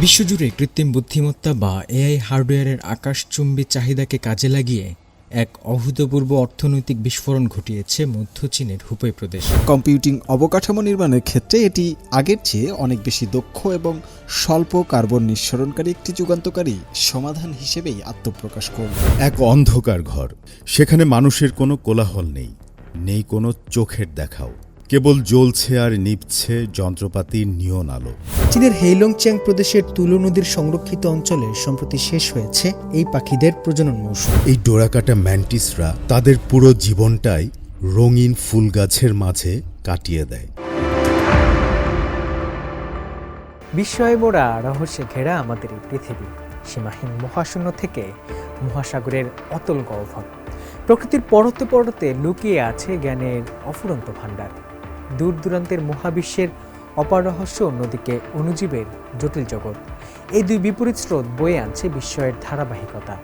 বিশ্বজুড়ে কৃত্রিম বুদ্ধিমত্তা বা এআই হার্ডওয়্যারের আকাশচুম্বী চাহিদাকে কাজে লাগিয়ে এক অভূতপূর্ব অর্থনৈতিক বিস্ফোরণ ঘটিয়েছে মধ্য চীনের হুবেই প্রদেশ। কম্পিউটিং অবকাঠামো নির্মাণের ক্ষেত্রে এটি আগের চেয়ে অনেক বেশি দক্ষ এবং স্বল্প কার্বন নিঃসরণকারী একটি যুগান্তকারী সমাধান হিসেবেই আত্মপ্রকাশ করল। এক অন্ধকার ঘর, সেখানে মানুষের কোনো কোলাহল নেই, নেই কোনো চোখের দেখাও, কেবল জ্বলছে আর নিভছে যন্ত্রপাতির নিয়ন আলো। চীনের হেইলংচ্যাং প্রদেশের তুলো নদীর সংরক্ষিত অঞ্চলে সম্প্রতি শেষ হয়েছে এই পাখিদের প্রজনন মৌসুম। এই ডোরাকাটা ম্যান্টিসরা তাদের পুরো জীবনটাই রঙিন ফুল গাছের মাঝে কাটিয়ে দেয়। বিস্ময়ে মোড়া রহস্যে ঘেরা আমাদের এই পৃথিবী, সীমাহীন মহাশূন্য থেকে মহাসাগরের অতল গহ্বর, প্রকৃতির পরতে পরতে লুকিয়ে আছে জ্ঞানের অফুরন্ত ভাণ্ডার। দূর দূরান্তের মহাবিশ্বের অপার রহস্য, অন্যদিকে অণুজীবের জটিল জগৎ। এই দুই বিপরীত স্রোত বয়ে আনছে বিস্ময়ের ধারাবাহিকতা।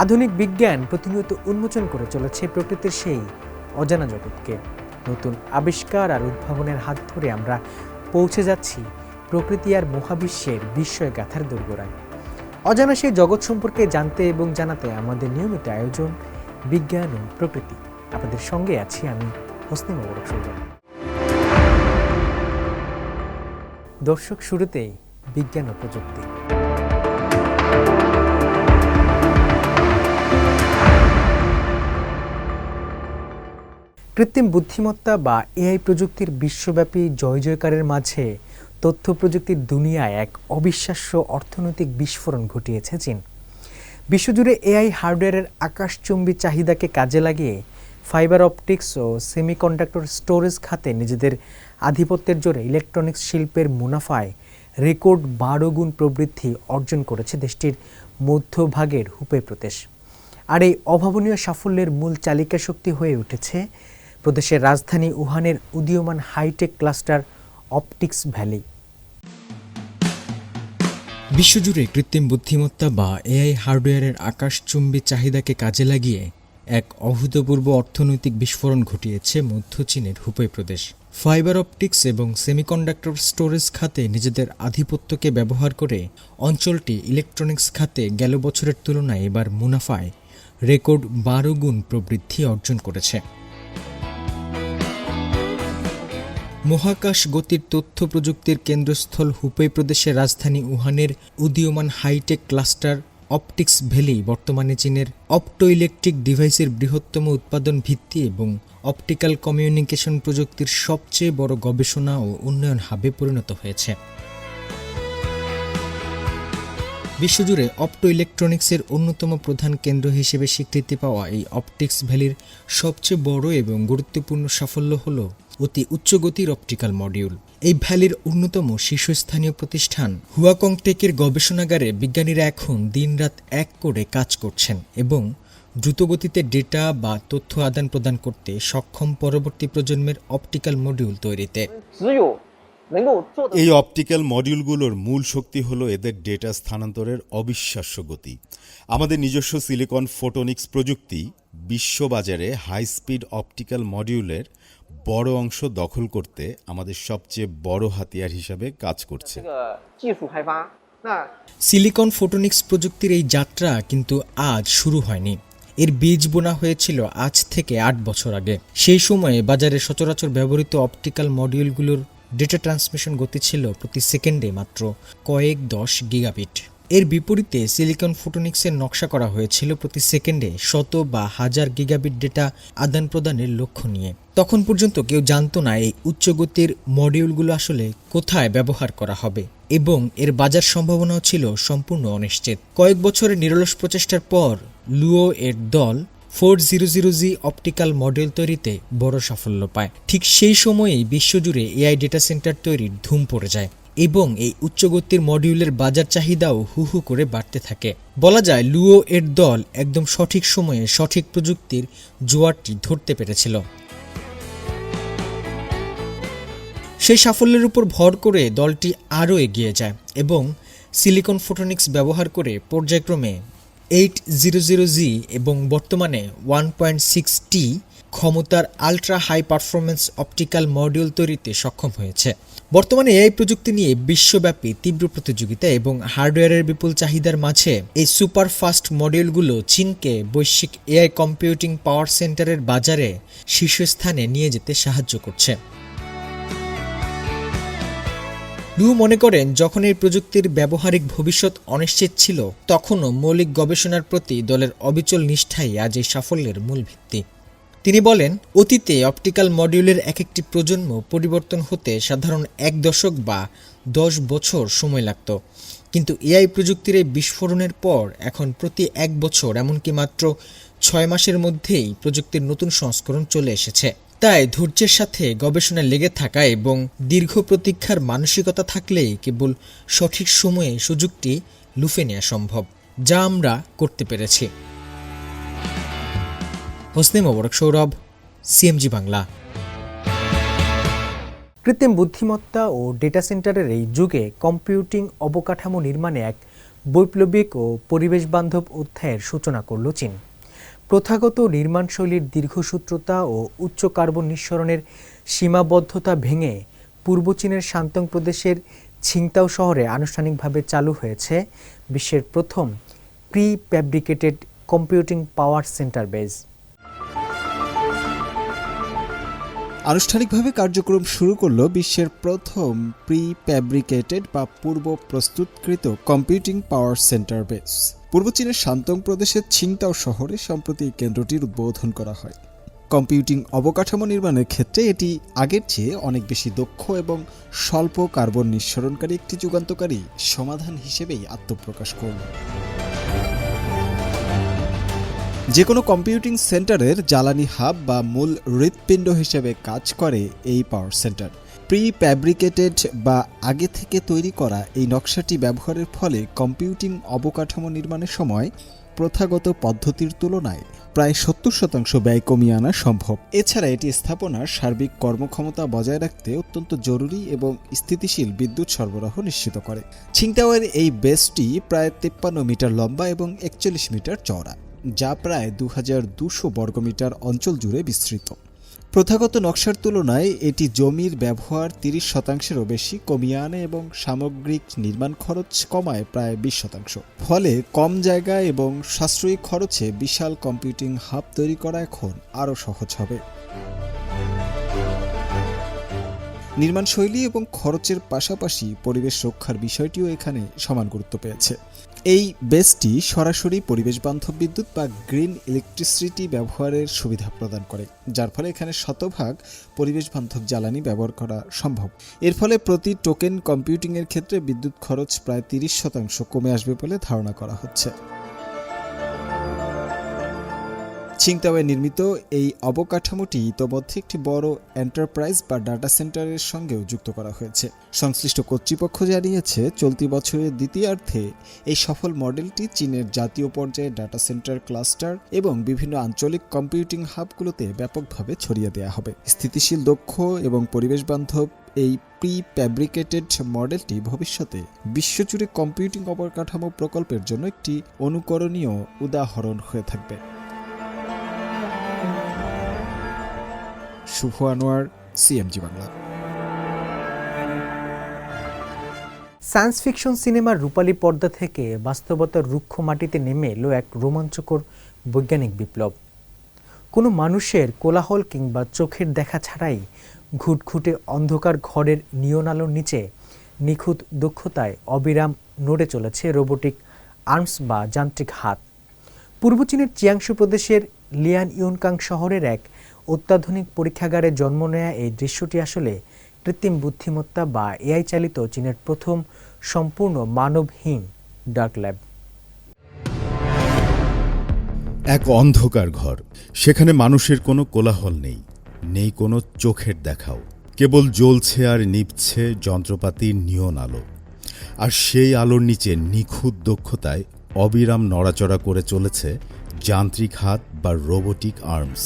আধুনিক বিজ্ঞান প্রতিনিয়ত উন্মোচন করে চলেছে প্রকৃতির সেই অজানা জগৎকে। নতুন আবিষ্কার আর উদ্ভাবনের হাত ধরে আমরা পৌঁছে যাচ্ছি প্রকৃতি আর মহাবিশ্বের বিস্ময় গাথার দোরগোড়ায়। অজানা সেই জগৎ সম্পর্কে জানতে এবং জানাতে আমাদের নিয়মিত আয়োজন বিজ্ঞান ও প্রকৃতি। আপনাদের সঙ্গে আছি আমি হোসনে মোবারক সুজন। দর্শক, শুরুতেই বিজ্ঞান ও প্রযুক্তি। কৃত্রিম বুদ্ধিমত্তা বা এআই প্রযুক্তির বিশ্বব্যাপী জয় জয়কারের মাঝে তথ্য প্রযুক্তির দুনিয়ায় এক অবিশ্বাস্য অর্থনৈতিক বিস্ফোরণ ঘটিয়েছে চীন। বিশ্বজুড়ে এআই হার্ডওয়্যারের আকাশচুম্বী চাহিদাকে কাজে লাগিয়ে ফাইবার অপটিক্স ও সেমিকন্ডাক্টর স্টোরেজ খাতে নিজেদের আধিপত্যের জোরে ইলেকট্রনিক্স শিল্পের মুনাফায় রেকর্ড 12 গুণ প্রবৃদ্ধি অর্জন করেছে দেশটির মধ্যভাগের হুবেই প্রদেশ। আর এই অভাবনীয় সাফল্যের মূল চালিকা শক্তি হয়ে উঠেছে প্রদেশের রাজধানী উহানের উদীয়মান হাইটেক ক্লাস্টার অপটিক্স ভ্যালি। বিশ্বজুড়ে কৃত্রিম বুদ্ধিমত্তা বা এআই হার্ডওয়্যারের আকাশচুম্বী চাহিদাকে কাজে লাগিয়ে এক অভূতপূর্ব অর্থনৈতিক বিস্ফোরণ ঘটিয়েছে মধ্য চীনের হুবেই প্রদেশ। ফাইবার অপটিক্স এবং সেমিকন্ডাক্টর স্টোরেজ খাতে নিজেদের আধিপত্যকে ব্যবহার করে অঞ্চলটি ইলেকট্রনিক্স খাতে গেল বছরের তুলনায় এবার মুনাফায় রেকর্ড 12 গুণ প্রবৃদ্ধি অর্জন করেছে। মহাকাশ গতির তথ্য প্রযুক্তির কেন্দ্রস্থল হুবেই প্রদেশের রাজধানী উহানের উদীয়মান হাইটেক ক্লাস্টার অপটিক্স ভ্যালি বর্তমানে চীনের অপটো ইলেকট্রিক ডিভাইসের বৃহত্তম উৎপাদন ভিত্তি এবং অপটিক্যাল কমিউনিকেশন প্রযুক্তির সবচেয়ে বড় গবেষণা ও উন্নয়ন হাবে পরিণত হয়েছে। বিশ্বজুড়ে অপটো ইলেকট্রনিক্সের অন্যতম প্রধান কেন্দ্র হিসেবে স্বীকৃতি পাওয়া এই অপটিক্স ভ্যালির সবচেয়ে বড় এবং গুরুত্বপূর্ণ সাফল্য হল অতি উচ্চগতির অপটিক্যাল মডিউল। এই ভ্যালির অন্যতম শীর্ষস্থানীয় প্রতিষ্ঠান হুয়াকং টেকের গবেষণাগারে বিজ্ঞানীরা এখন দিনরাত এক করে কাজ করছেন এবং দ্রুতগতিতে ডেটা বা তথ্য আদান প্রদান করতে সক্ষম পরবর্তী প্রজন্মের অপটিক্যাল মডিউল তৈরিতে। এই অপটিক্যাল মডিউলগুলোর মূল শক্তি হলো এদের ডেটা স্থানান্তরের অবিশ্বাস্য গতি। আমাদের নিজস্ব সিলিকন ফোটোনিক্স প্রযুক্তি বিশ্ববাজারে হাই স্পিড অপটিক্যাল মডিউলের বড় অংশ দখল করতে আমাদের সবচেয়ে বড় হাতিয়ার হিসাবে কাজ করছে। সিলিকন ফোটোনিক্স প্রযুক্তির এই যাত্রা কিন্তু আজ শুরু হয়নি। এর বীজ বোনা হয়েছিল আজ থেকে 8 বছর আগে। সেই সময়ে বাজারে সচরাচর ব্যবহৃত অপটিক্যাল মডিউলগুলোর ডেটা ট্রান্সমিশন গতি ছিল প্রতি সেকেন্ডে মাত্র কয়েক 10 গিগাবিট। এর বিপরীতে সিলিকন ফোটোনিক্সের নকশা করা হয়েছিল প্রতি সেকেন্ডে 100 বা 1000 গিগাবিট ডেটা আদান প্রদানের লক্ষ্য নিয়ে। তখন পর্যন্ত কেউ জানতো না এই উচ্চগতির মডিউলগুলো আসলে কোথায় ব্যবহার করা হবে এবং এর বাজার সম্ভাবনাও ছিল সম্পূর্ণ অনিশ্চিত। কয়েক বছরের নিরলস প্রচেষ্টার পর লুও এর দল 400G অপটিক্যাল মডিউল তৈরিতে বড় সাফল্য পায়। ঠিক সেই সময়েই বিশ্বজুড়ে এআই ডেটা সেন্টার তৈরির ধুম পড়ে যায় এবং এই উচ্চগতির মডিউলের বাজার চাহিদাও হু হু করে বাড়তে থাকে। বলা যায় লুও এর দল একদম সঠিক সময়ে সঠিক প্রযুক্তির জোয়ারটি ধরতে পেরেছিল। সেই সাফল্যের উপর ভর করে দলটি আরও এগিয়ে যায় এবং সিলিকন ফোটোনিক্স ব্যবহার করে পর্যায়ক্রমে 800G এবং বর্তমানে 1.6T ক্ষমতার ultra high performance optical module তৈরিতে সক্ষম হয়েছে। বর্তমানে এআই প্রযুক্তি নিয়ে বিশ্বব্যাপী তীব্র প্রতিযোগিতা এবং হার্ডওয়্যারের বিপুল চাহিদার মাঝে এই সুপার ফাস্ট মডিউলগুলো চীনকে বৈশ্বিক এআই কম্পিউটিং পাওয়ার সেন্টারের বাজারে শীর্ষস্থানে নিয়ে যেতে সাহায্য করছে। লু মনে করেন, যখন এই প্রযুক্তির ব্যবহারিক ভবিষ্যৎ অনিশ্চিত ছিল, তখনও মৌলিক গবেষণার প্রতি দলের অবিচল নিষ্ঠাই আজ এই সাফল্যের মূল ভিত্তি। তিনি বলেন, অতীতে অপটিক্যাল মডিউলের এক একটি প্রজন্ম পরিবর্তন হতে সাধারণ 1 দশক বা 10 বছর সময় লাগত, কিন্তু এআই প্রযুক্তির এই বিস্ফোরণের পর এখন প্রতি 1 বছর, এমনকি মাত্র 6 মাসের মধ্যেই প্রযুক্তির নতুন সংস্করণ চলে এসেছে। তাই ধৈর্যের সাথে গবেষণায় লেগে থাকা এবং দীর্ঘ প্রতীক্ষার মানসিকতা থাকলেই কেবল সঠিক সময়ে সুযোগটি লুফে নেওয়া সম্ভব, যা আমরা করতে পেরেছি। হোসনে মোবারক সৌরভ, সিএমজি বাংলা। কৃত্রিম বুদ্ধিমত্তা ও ডেটা সেন্টারের এই যুগে কম্পিউটিং অবকাঠামো নির্মাণে এক বৈপ্লবিক ও পরিবেশবান্ধব অধ্যায়ের সূচনা করল চীন। প্রথাগত নির্মাণশৈলীর দীর্ঘসূত্রতা ও উচ্চ কার্বন নিঃসরণের সীমাবদ্ধতা ভেঙে পূর্ব চীনের শান্তং প্রদেশের ছিংতাও শহরে আনুষ্ঠানিকভাবে চালু হয়েছে বিশ্বের প্রথম প্রি ফ্যাব্রিকেটেড কম্পিউটিং পাওয়ার সেন্টার বেজ। আনুষ্ঠানিকভাবে কার্যক্রম শুরু করল বিশ্বের প্রথম প্রি ফ্যাব্রিকেটেড বা পূর্ব প্রস্তুতকৃত কম্পিউটিং পাওয়ার সেন্টার বেস। পূর্ব চীনের শান্তং প্রদেশের ছিংতাও শহরে সম্প্রতি কেন্দ্রটির উদ্বোধন করা হয়। কম্পিউটিং অবকাঠামো নির্মাণের ক্ষেত্রে এটি আগের চেয়ে অনেক বেশি দক্ষ এবং স্বল্প কার্বন নিঃসরণকারী একটি যুগান্তকারী সমাধান হিসেবেই আত্মপ্রকাশ করল। যে কোনো কম্পিউটিং সেন্টারের জ্বালানি হাব বা মূল হৃৎপিণ্ড হিসেবে কাজ করে এই পাওয়ার সেন্টার। প্রি ফ্যাব্রিকেটেড বা আগে থেকে তৈরি করা এই নকশাটি ব্যবহারের ফলে কম্পিউটিং অবকাঠামো নির্মাণের সময় প্রথাগত পদ্ধতির তুলনায় প্রায় 70% ব্যয় কমিয়ে আনা সম্ভব। এছাড়া এটি স্থাপনার সার্বিক কর্মক্ষমতা বজায় রাখতে অত্যন্ত জরুরি এবং স্থিতিশীল বিদ্যুৎ সরবরাহ নিশ্চিত করে। ছিংতাওয়ের এই বেসটি প্রায় 53 মিটার লম্বা এবং 41 মিটার চওড়া, যা প্রায় 2200 বর্গমিটার অঞ্চল জুড়ে বিস্তৃত। প্রথাগত নকশার তুলনায় এটি জমির ব্যবহার 30%-এরও বেশি কমিয়ে আনে এবং সামগ্রিক নির্মাণ খরচ কমায় প্রায় 20%। ফলে কম জায়গা এবং সাশ্রয়ী খরচে বিশাল কম্পিউটিং হাব তৈরি করা এখন আরও সহজ হবে। নির্মাণশৈলী এবং খরচের পাশাপাশি পরিবেশ রক্ষার বিষয়টিও এখানে সমান গুরুত্ব পেয়েছে। এই বেসটি সরাসরি পরিবেশবান্ধব বিদ্যুৎ বা গ্রিন ইলেকট্রিসিটি ব্যবহারের সুবিধা প্রদান করে, যার ফলে এখানে শতভাগ পরিবেশবান্ধব জ্বালানি ব্যবহার করা সম্ভব। এর ফলে প্রতি টোকেন কম্পিউটিংয়ের ক্ষেত্রে বিদ্যুৎ খরচ প্রায় 30% কমে আসবে বলে ধারণা করা হচ্ছে। ছিংতাওয়ে নির্মিত এই অবকাঠামোটি ইতোমধ্যে একটি বড় এন্টারপ্রাইজ বা ডাটা সেন্টারের সঙ্গেও যুক্ত করা হয়েছে। সংশ্লিষ্ট কর্তৃপক্ষ জানিয়েছে, চলতি বছরের দ্বিতীয়ার্ধে এই সফল মডেলটি চীনের জাতীয় পর্যায়ে ডাটা সেন্টার ক্লাস্টার এবং বিভিন্ন আঞ্চলিক কম্পিউটিং হাবগুলোতে ব্যাপকভাবে ছড়িয়ে দেওয়া হবে। স্থিতিশীল, দক্ষ এবং পরিবেশবান্ধব এই প্রি ফ্যাব্রিকেটেড মডেলটি ভবিষ্যতে বিশ্বজুড়ে কম্পিউটিং অবকাঠামো প্রকল্পের জন্য একটি অনুকরণীয় উদাহরণ হয়ে থাকবে। Shubho Anwar, CMG Bangla. Science fiction সিনেমার রূপালী পর্দা থেকে বাস্তবতার রুক্ষ মাটিতে নেমে এলো এক রোমাঞ্চকর বৈজ্ঞানিক বিপ্লব। কোনো মানুষের কোলাহল কিংবা চোখের দেখা ছাড়াই ঘুটঘুটে অন্ধকার ঘরের নিয়ন আলোর নিচে নিখুঁত দক্ষতায় অবিরাম নড়ে চলেছে রোবোটিক আর্মস বা যান্ত্রিক হাত। পূর্ব চীনের চিয়াংশু প্রদেশের লিয়ান ইউনকাং শহরের এক অত্যাধুনিক পরীক্ষাগারে জন্ম নেয়া এই দৃশ্যটি আসলে কৃত্রিম বুদ্ধিমত্তা বা এআই চালিত চীনের প্রথম সম্পূর্ণ মানবহীন ডার্ক ল্যাব। এক অন্ধকার ঘর, সেখানে মানুষের কোনো কোলাহল নেই, নেই কোনো চোখের দেখাও, কেবল জ্বলছে আর নিভছে যন্ত্রপাতির নিয়ন আলো। আর সেই আলোর নিচে নিখুঁত দক্ষতায় অবিরাম নড়াচড়া করে চলেছে যান্ত্রিক হাত বা রোবোটিক আর্মস।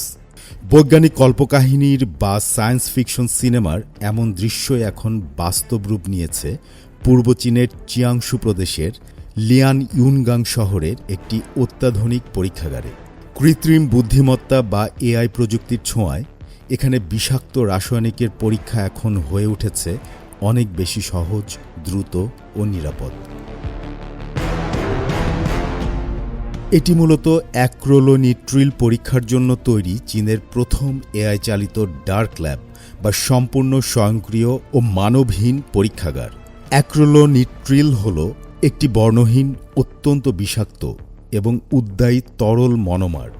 বৈজ্ঞানিক কল্পকাহিনীর বা সায়েন্স ফিকশন সিনেমার এমন দৃশ্যই এখন বাস্তব রূপ নিয়েছে পূর্ব চীনের চিয়াংশু প্রদেশের লিয়ান ইউনগাং শহরের একটি অত্যাধুনিক পরীক্ষাগারে। কৃত্রিম বুদ্ধিমত্তা বা এআই প্রযুক্তির ছোঁয়ায় এখানে বিষাক্ত রাসায়নিকের পরীক্ষা এখন হয়ে উঠেছে অনেক বেশি সহজ, দ্রুত ও নিরাপদ। এটি মূলত অ্যাক্রিলোনিট্রিল পরীক্ষার জন্য তৈরি চীনের প্রথম এআই চালিত ডার্ক ল্যাব বা সম্পূর্ণ স্বয়ংক্রিয় ও মানবহীন পরীক্ষাগার। অ্যাক্রিলোনিট্রিল হল একটি বর্ণহীন, অত্যন্ত বিষাক্ত এবং উদ্দায়ী তরল মনোমার,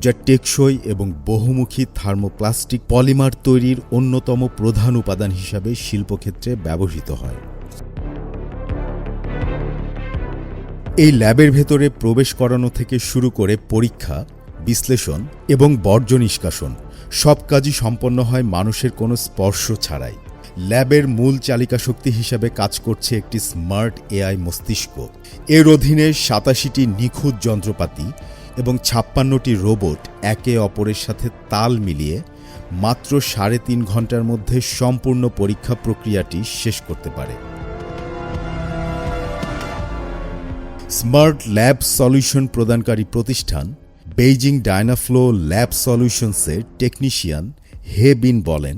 যা টেকসই এবং বহুমুখী থার্মোপ্লাস্টিক পলিমার তৈরির অন্যতম প্রধান উপাদান হিসাবে শিল্পক্ষেত্রে ব্যবহৃত হয়। এই ল্যাবের ভেতরে প্রবেশ করানো থেকে শুরু করে পরীক্ষা, বিশ্লেষণ এবং বর্জ্য নিষ্কাশন সব কাজই সম্পন্ন হয় মানুষের কোনো স্পর্শ ছাড়াই। ল্যাবের মূল চালিকা শক্তি হিসাবে কাজ করছে একটি স্মার্ট এআই মস্তিষ্ক। এর অধীনে ৮৭টি নিখুঁত যন্ত্রপাতি এবং ৫৬টি রোবট একে অপরের সাথে তাল মিলিয়ে মাত্র ৩.৫ ঘন্টার মধ্যে সম্পূর্ণ পরীক্ষা প্রক্রিয়াটি শেষ করতে পারে। স্মার্ট ল্যাব সলিউশন প্রদানকারী প্রতিষ্ঠান বেইজিং ডায়নাফ্লো ল্যাব সলিউশনসের টেকনিশিয়ান হে বিন বলেন,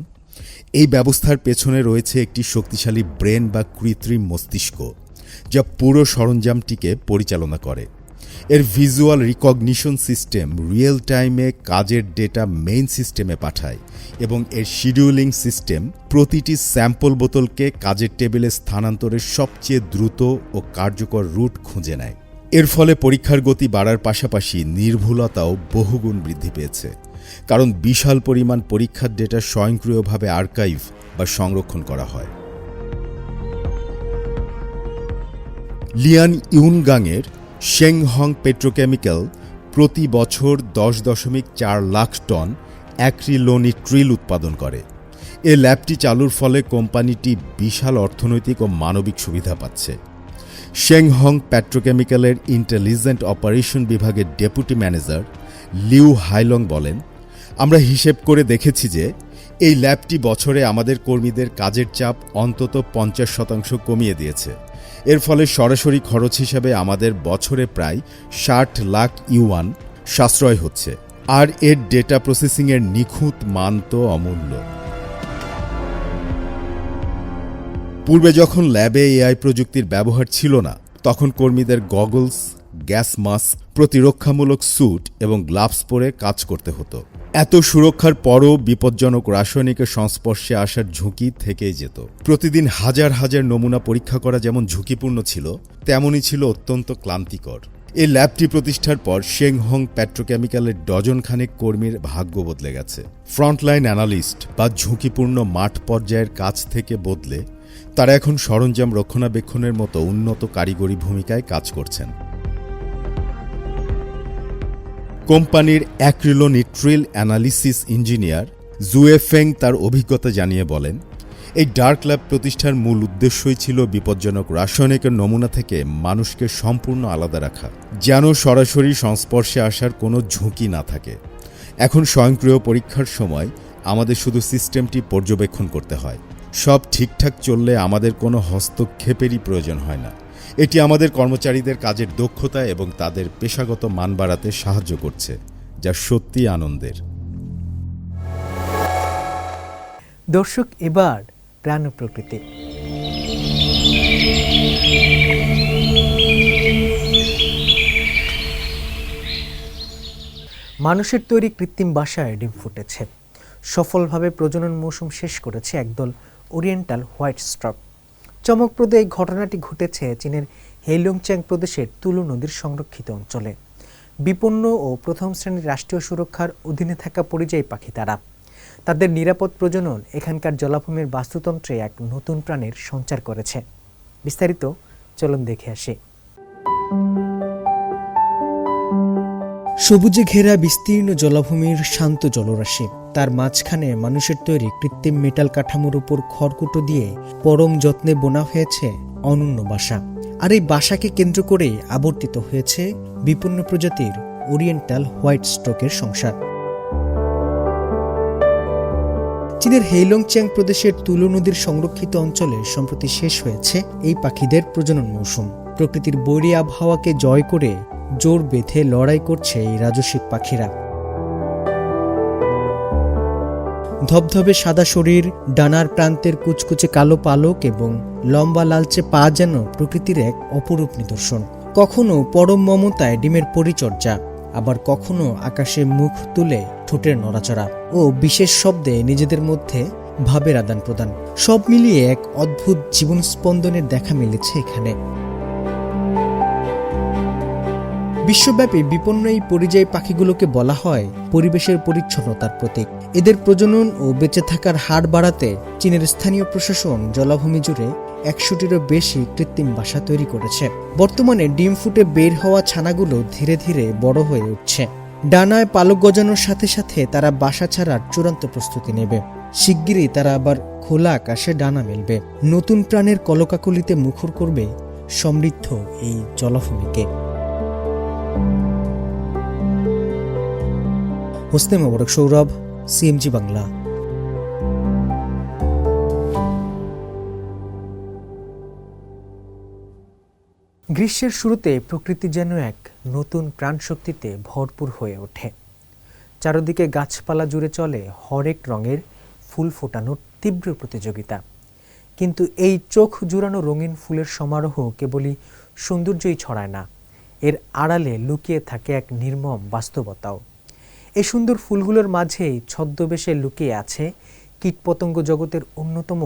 এই ব্যবস্থার পেছনে রয়েছে একটি শক্তিশালী ব্রেন বা কৃত্রিম মস্তিষ্ক, যা পুরো সরঞ্জামটিকে পরিচালনা করে। এর ভিজুয়াল রিকগনিশন সিস্টেম রিয়েল টাইমে কাজের ডেটা মেইন সিস্টেমে পাঠায় এবং এর শিডিউলিং সিস্টেম প্রতিটি স্যাম্পল বোতলকে কাজের টেবিলে স্থানান্তরের সবচেয়ে দ্রুত ও কার্যকর রুট খুঁজে নেয়। এর ফলে পরীক্ষার গতি বাড়ার পাশাপাশি নির্ভুলতাও বহুগুণ বৃদ্ধি পেয়েছে, কারণ বিশাল পরিমাণ পরীক্ষার ডেটা স্বয়ংক্রিয়ভাবে আর্কাইভ বা সংরক্ষণ করা হয়। লিয়ান ইউনগাংয়ের শেংহং পেট্রোকেমিক্যাল প্রতি বছর ১০.৪ লাখ টন অ্যাক্রিলোনিট্রিল উৎপাদন করে। এ ল্যাবটি চালুর ফলে কোম্পানিটি বিশাল অর্থনৈতিক ও মানবিক সুবিধা পাচ্ছে। শেংহং পেট্রোকেমিক্যালের ইন্টেলিজেন্ট অপারেশন বিভাগের ডেপুটি ম্যানেজার লিউ হাইলং বলেন, আমরা হিসেব করে দেখেছি যে এই ল্যাবটি বছরে আমাদের কর্মীদের কাজের চাপ অন্তত ৫০% কমিয়ে দিয়েছে। এর ফলে সরাসরি খরচ হিসাবে আমাদের বছরে প্রায় ৬০ লাখ ইউয়ান সাশ্রয় হচ্ছে, আর এর ডেটা প্রসেসিংয়ের নিখুঁত মান তো অমূল্য। পূর্বে যখন ল্যাবে এআই প্রযুক্তির ব্যবহার ছিল না, তখন কর্মীদের গগলস, গ্যাস মাস্ক, প্রতিরক্ষামূলক স্যুট এবং গ্লাভস পরে কাজ করতে হতো। এত সুরক্ষার পরও বিপজ্জনক রাসায়নিকের সংস্পর্শে আসার ঝুঁকি থেকেই যেত। প্রতিদিন হাজার হাজার নমুনা পরীক্ষা করা যেমন ঝুঁকিপূর্ণ ছিল, তেমনই ছিল অত্যন্ত ক্লান্তিকর। এই ল্যাবটি প্রতিষ্ঠার পর শেংহং পেট্রোকেমিক্যালের ডজনখানেক কর্মীর ভাগ্য বদলে গেছে। ফ্রন্টলাইন অ্যানালিস্ট বা ঝুঁকিপূর্ণ মাঠ পর্যায়ের কাজ থেকে বদলে তারা এখন সরঞ্জাম রক্ষণাবেক্ষণের মতো উন্নত কারিগরি ভূমিকায় কাজ করছেন। কোম্পানির অ্যাক্রিলোনিট্রিল অ্যানালিসিস ইঞ্জিনিয়ার জুয়েফেং তার অভিজ্ঞতা জানিয়ে বলেন, এই ডার্ক ল্যাব প্রতিষ্ঠার মূল উদ্দেশ্যই ছিল বিপজ্জনক রাসায়নিকের নমুনা থেকে মানুষকে সম্পূর্ণ আলাদা রাখা, যেন সরাসরি সংস্পর্শে আসার কোনো ঝুঁকি না থাকে। এখন স্বয়ংক্রিয় পরীক্ষার সময় আমাদের শুধু সিস্টেমটি পর্যবেক্ষণ করতে হয়। সব ঠিকঠাক চললে আমাদের কোনো হস্তক্ষেপেরই প্রয়োজন হয় না। এটি আমাদের কর্মচারীদের কাজের দক্ষতা এবং তাদের পেশাগত মান বাড়াতে সাহায্য করছে, যা সত্যি আনন্দের। দর্শক, এবার প্রাণ ও প্রকৃতি। মানুষের তৈরি কৃত্রিম বাসায় ডিম ফুটেছে। সফলভাবে প্রজনন মৌসুম শেষ করেছে একদল ওরিয়েন্টাল হোয়াইট স্ট্রক। চমকপ্রদ এই ঘটনাটি ঘটেছে চীনের হেইলংচ্যাং প্রদেশের তুলু নদীর সংরক্ষিত অঞ্চলে। বিপন্ন ও প্রথম শ্রেণীর রাষ্ট্রীয় সুরক্ষার অধীনে থাকা পরিযায়ী পাখি তারা। তাদের নিরাপদ প্রজনন এখানকার জলাভূমির বাস্তুতন্ত্রে এক নতুন প্রাণের সঞ্চার করেছে। বিস্তারিত চলুন দেখে আসি। সবুজে ঘেরা বিস্তীর্ণ জলাভূমির শান্ত জলরাশি, তার মাঝখানে মানুষের তৈরি কৃত্রিম মেটাল কাঠামোর উপর খড়কুটো দিয়ে পরম যত্নে বোনা হয়েছে অনন্য বাসা। আর এই বাসাকে কেন্দ্র করেই আবর্তিত হয়েছে বিপন্ন প্রজাতির ওরিয়েন্টাল হোয়াইট স্ট্রকের সংসার। চীনের হেইলংচ্যাং প্রদেশের তুলু নদীর সংরক্ষিত অঞ্চলে সম্প্রতি শেষ হয়েছে এই পাখিদের প্রজনন মৌসুম। প্রকৃতির বৈরী আবহাওয়াকে জয় করে জোর বেঁধে লড়াই করছে এই রাজসিক পাখিরা। ধবধবে সাদা শরীর, ডানার প্রান্তের কুচকুচে কালো পালক এবং লম্বা লালচে পা যেন প্রকৃতির এক অপরূপ নিদর্শন। কখনো পরম মমতায় ডিমের পরিচর্যা, আবার কখনো আকাশে মুখ তুলে ঠোঁটের নড়াচড়া ও বিশেষ শব্দে নিজেদের মধ্যে ভাবের আদান প্রদান, সব মিলিয়ে এক অদ্ভুত জীবন স্পন্দনের দেখা মিলেছে এখানে। বিশ্বব্যাপী বিপন্ন এই পরিযায়ী পাখিগুলোকে বলা হয় পরিবেশের পরিচ্ছন্নতার প্রতীক। এদের প্রজনন ও বেঁচে থাকার হার বাড়াতে চীনের স্থানীয় প্রশাসন জলাভূমি জুড়ে 100টিরও বেশি কৃত্রিম বাসা তৈরি করেছে। বর্তমানে ডিম ফুটে বের হওয়া ছানাগুলো ধীরে ধীরে বড় হয়ে উঠছে। ডানায় পালক গজানোর সাথে সাথে তারা বাসা ছাড়ার চূড়ান্ত প্রস্তুতি নেবে। শিগগিরই তারা আবার খোলা আকাশে ডানা মেলবে, নতুন প্রাণের কলকাকলিতে মুখর করবে সমৃদ্ধ এই জলাভূমিকে। হোসনে মোবারক সৌরভ, সিএমজি বাংলা। গ্রীষ্মের শুরুতে প্রকৃতি যেন এক নতুন প্রাণশক্তিতে ভরপুর হয়ে ওঠে। চারদিকে গাছপালা জুড়ে চলে হরেক রঙের ফুল ফোটানোর তীব্র প্রতিযোগিতা। কিন্তু এই চোখ জুড়ানো রঙিন ফুলের সমারোহ কেবলই সৌন্দর্যই ছড়ায় না, এর আড়ালে লুকিয়ে থাকে এক নির্মম বাস্তবতাও। এই সুন্দর ফুলগুলোর মাঝেই ছদ্মবেশে লুকিয়ে আছে কীটপতঙ্গ জগতের অন্যতম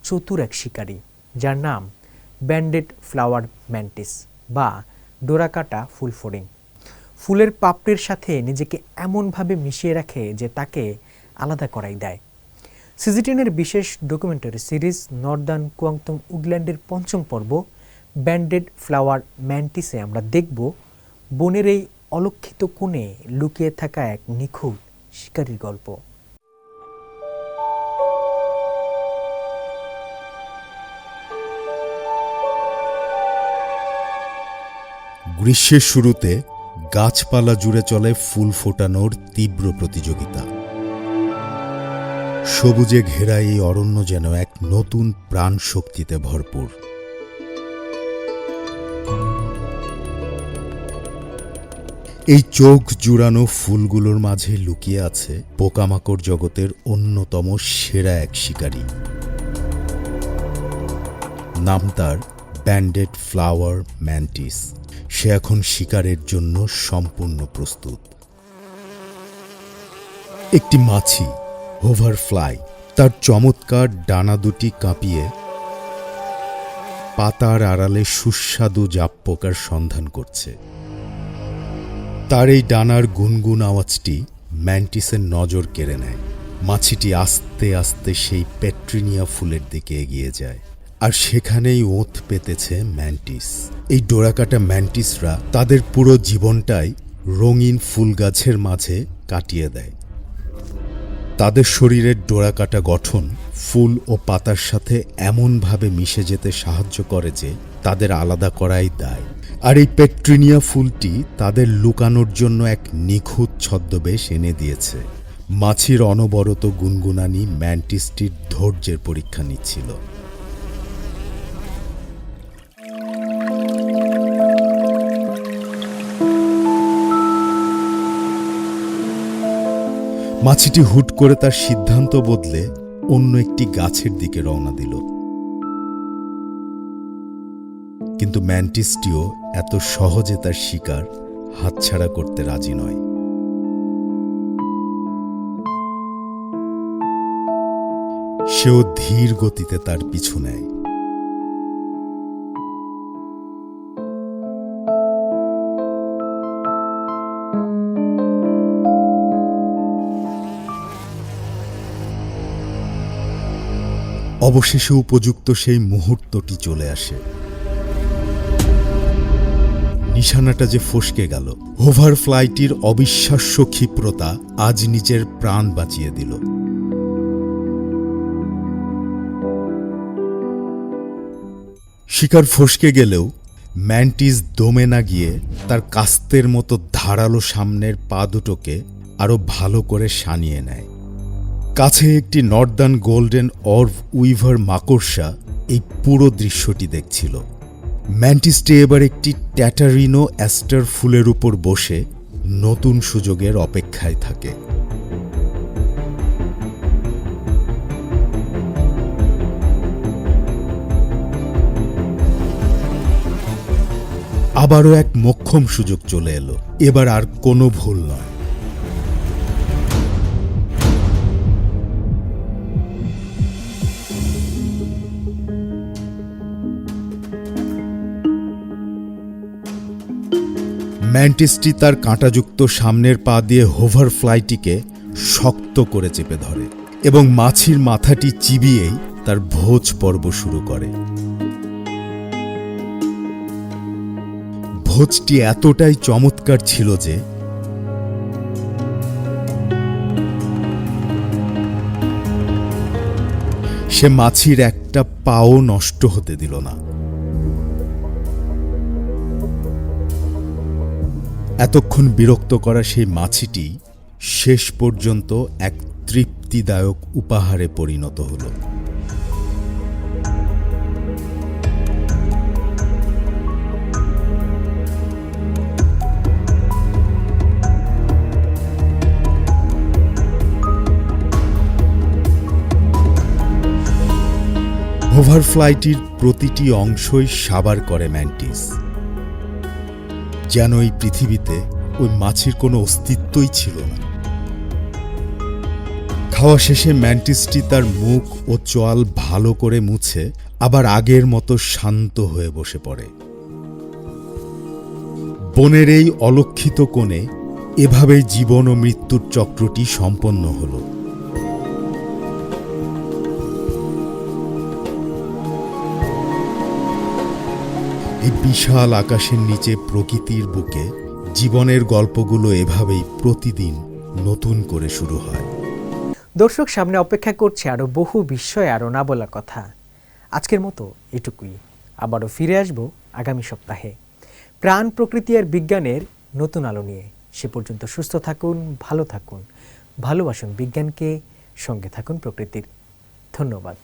চতুর এক শিকারী, যার নাম ব্যান্ডেড ফ্লাওয়ার ম্যান্টিস বা ডোরাকাটা ফুল ফড়িং। ফুলের পাপড়ির সাথে নিজেকে এমনভাবে মিশিয়ে রাখে যে তাকে আলাদা করাই দেয়। সিজিটিনের বিশেষ ডকুমেন্টারি সিরিজ নর্দার্ন কুয়াংতুং উডল্যান্ডের 5ম পর্ব ব্যান্ডেড ফ্লাওয়ার ম্যান্টিসে আমরা দেখব বনের এই অলক্ষিত কোণে লুকিয়ে থাকা এক নিখুঁত শিকারীর গল্প। গ্রীষ্মের শুরুতে গাছপালা জুড়ে চলে ফুল ফোটানোর তীব্র প্রতিযোগিতা। সবুজে ঘেরা এই অরণ্য যেন এক নতুন প্রাণ শক্তিতে ভরপুর। এই চোখ জুড়ানো ফুলগুলোর মাঝে লুকিয়ে আছে পোকামাকড় জগতের অন্যতম সেরা এক শিকারী। নাম তার ব্যান্ডেড ফ্লাওয়ার ম্যান্টিস। সে এখন শিকারের জন্য সম্পূর্ণ প্রস্তুত। একটি মাছি, হোভারফ্লাই, তার চমৎকার ডানা দুটি কাঁপিয়ে পাতার আড়ালে সুস্বাদু জাপ পোকার সন্ধান করছে। তার এই ডানার গুনগুন আওয়াজটি ম্যান্টিসের নজর কেড়ে নেয়। মাছিটি আস্তে আস্তে সেই পেট্রিনিয়া ফুলের দিকে এগিয়ে যায়, আর সেখানেই ওঁত পেতেছে ম্যান্টিস। এই ডোরাকাটা ম্যান্টিসরা তাদের পুরো জীবনটাই রঙিন ফুল গাছের মাঝে কাটিয়ে দেয়। তাদের শরীরের ডোরাকাটা গঠন ফুল ও পাতার সাথে এমনভাবে মিশে যেতে সাহায্য করে যে তাদের আলাদা করাই দায়। আর এই পেট্রিনিয়া ফুলটি তাদের লুকানোর জন্য এক নিখুঁত ছদ্মবেশ এনে দিয়েছে। মাছির অনবরত গুনগুনানি ম্যান্টিসটির ধৈর্যের পরীক্ষা নিচ্ছিল। মাছিটি হুট করে তার সিদ্ধান্ত বদলে অন্য একটি গাছের দিকে রওনা দিল। কিন্তু ম্যান্টিসটিও এত সহজে তার শিকার হাতছাড়া করতে রাজি নয়। সেও ধীর গতিতে তার পিছু নেয়। অবশেষে উপযুক্ত সেই মুহূর্তটি চলে আসে। নিশানাটা যে ফসকে গেল। হোভারফ্লাইটির অবিশ্বাস্য ক্ষিপ্রতা আজ নিজের প্রাণ বাঁচিয়ে দিল। শিকার ফসকে গেলেও ম্যান্টিস দমে না গিয়ে তার কাস্তের মতো ধারালো সামনের পা দুটোকে আরো ভালো করে সানিয়ে নেয়। কাছে একটি নর্দার্ন গোল্ডেন অর্ভ উইভার মাকড়সা এই পুরো দৃশ্যটি দেখছিল। ম্যান্টিসটি এবার একটি ট্যাটারিনো অ্যাস্টার ফুলের উপর বসে নতুন সুযোগের অপেক্ষায় থাকে। আবারও এক মোক্ষম সুযোগ চলে এলো, এবার আর কোনো ভুল নয়। ম্যান্টিসটি তার কাঁটাযুক্ত সামনের পা দিয়ে হোভার ফ্লাইটিকে শক্ত করে চেপে ধরে এবং মাছির মাথাটি চিবিয়েই তার ভোজ পর্ব শুরু করে। ভোজটি এতটাই চমৎকার ছিল যে সে মাছির একটা পাও নষ্ট হতে দিল না। এতক্ষণ বিরক্ত করা সেই মাছিটি শেষ পর্যন্ত এক তৃপ্তিদায়ক উপহারে পরিণত হল। হোভারফ্লাইটির প্রতিটি অংশই সাবার করে ম্যান্টিস, যেন এই পৃথিবীতে ওই মাছির কোনো অস্তিত্বই ছিল না। খাওয়া শেষে ম্যান্টিসটি তার মুখ ও চোয়াল ভালো করে মুছে আবার আগের মতো শান্ত হয়ে বসে পড়ে। বনের এই অলক্ষিত কোণে এভাবেই জীবন ও মৃত্যুর চক্রটি সম্পন্ন হল। এই বিশাল আকাশের নিচে প্রকৃতির বুকে জীবনের গল্পগুলো এভাবেই প্রতিদিন নতুন করে শুরু হয়। দর্শক, সামনে অপেক্ষা করছে আরও বহু বিষয়, আরও না বলা কথা। আজকের মতো এটুকুই। আবারও ফিরে আসব আগামী সপ্তাহে প্রাণ, প্রকৃতি আর বিজ্ঞানের নতুন আলো নিয়ে। সে পর্যন্ত সুস্থ থাকুন, ভালো থাকুন, ভালোবাসুন বিজ্ঞানকে, সঙ্গে থাকুন প্রকৃতির। ধন্যবাদ।